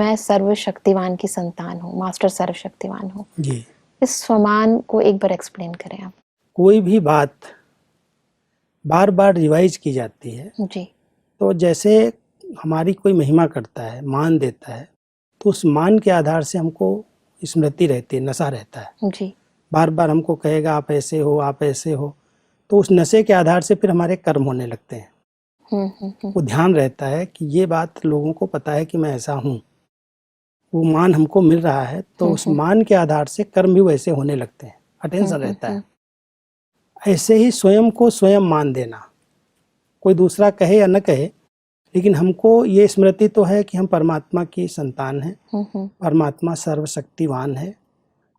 मैं सर्वशक्तिवान की संतान हूँ, मास्टर सर्वशक्तिवान हूँ। जी। इस स्वमान को एक बार एक्सप्लेन करें आप। कोई भी बात बार बार रिवाइज की जाती है जी। तो जैसे हमारी कोई महिमा करता है, मान देता है, तो उस मान के आधार से हमको स्मृति रहती है, नशा रहता है। जी। बार बार हमको कहेगा आप ऐसे हो, आप ऐसे हो, तो उस नशे के आधार से फिर हमारे कर्म होने लगते हैं। वो ध्यान रहता है कि ये बात लोगों को पता है कि मैं ऐसा हूँ, वो मान हमको मिल रहा है, तो उस मान के आधार से कर्म भी वैसे होने लगते हैं। अटेंशन रहता है। ऐसे ही स्वयं को स्वयं मान देना, कोई दूसरा कहे या न कहे, लेकिन हमको ये स्मृति तो है कि हम परमात्मा की संतान हैं, परमात्मा सर्वशक्तिवान है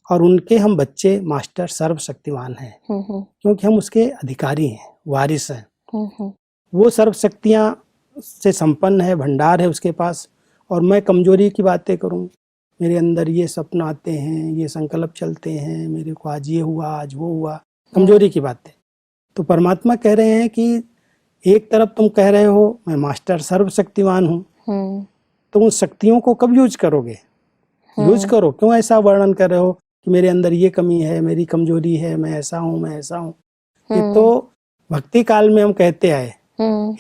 और उनके हम बच्चे मास्टर सर्वशक्तिवान हैं, क्योंकि हम उसके अधिकारी हैं, वारिस हैं। वो सर्व शक्तियाँ से संपन्न है, भंडार है उसके पास, और मैं कमजोरी की बातें करूं, मेरे अंदर ये सपन आते हैं, ये संकल्प चलते हैं, मेरे को आज ये हुआ, आज वो हुआ, कमजोरी की बातें। तो परमात्मा कह रहे हैं कि एक तरफ तुम कह रहे हो मैं मास्टर सर्वशक्तिवान हूँ, तो उन शक्तियों को कब यूज करोगे? यूज करो। क्यों ऐसा वर्णन कर रहे हो कि मेरे अंदर ये कमी है, मेरी कमजोरी है, मैं ऐसा हूँ, मैं ऐसा हूँ? ये तो भक्ति काल में हम कहते आए,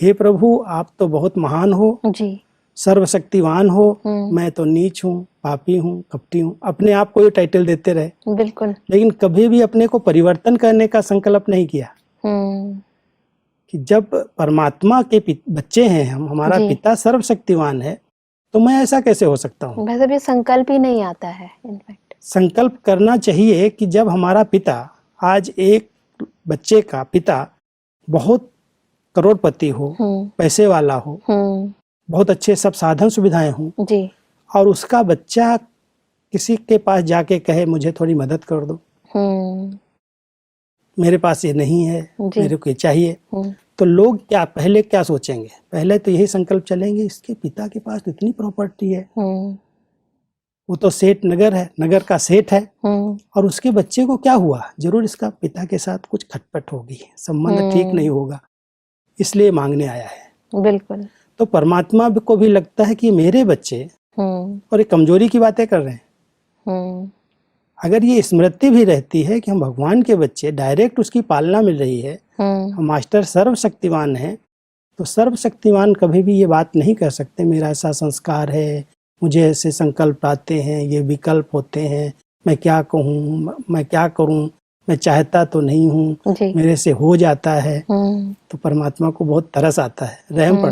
हे प्रभु आप तो बहुत महान हो जी, सर्वशक्तिवान हो, मैं तो नीच हूँ, पापी हूँ, कपटी हूँ, अपने आप को ये टाइटल देते रहे। बिल्कुल। लेकिन कभी भी अपने को परिवर्तन करने का संकल्प नहीं किया कि जब परमात्मा के बच्चे हैं हम, हमारा पिता सर्वशक्तिवान है, तो मैं ऐसा कैसे हो सकता हूँ? वैसे भी संकल्प ही नहीं आता है। इनफैक्ट संकल्प करना चाहिए कि जब हमारा पिता, आज एक बच्चे का पिता बहुत करोड़पति हो, पैसे वाला हो, बहुत अच्छे सब साधन सुविधाएं हों जी, और उसका बच्चा किसी के पास जाके कहे मुझे थोड़ी मदद कर दो, मेरे पास ये नहीं है, मेरे को ये चाहिए, तो लोग क्या पहले क्या सोचेंगे? पहले तो यही संकल्प चलेंगे इसके पिता के पास इतनी प्रॉपर्टी है, वो तो सेठ नगर है, नगर का सेठ है, और उसके बच्चे को क्या हुआ? जरूर इसका पिता के साथ कुछ खटपट होगी, संबंध ठीक नहीं होगा, इसलिए मांगने आया है। बिल्कुल। तो परमात्मा को भी लगता है कि मेरे बच्चे और एक कमजोरी की बातें कर रहे हैं। अगर ये स्मृति भी रहती है कि हम भगवान के बच्चे, डायरेक्ट उसकी पालना मिल रही है, हम मास्टर सर्वशक्तिवान हैं, तो सर्वशक्तिवान कभी भी ये बात नहीं कर सकते मेरा ऐसा संस्कार है, मुझे ऐसे संकल्प आते हैं, ये विकल्प होते हैं, मैं क्या कहूँ, मैं क्या करूँ, मैं चाहता तो नहीं हूँ, मेरे से हो जाता है। तो परमात्मा को बहुत तरस आता है, रहम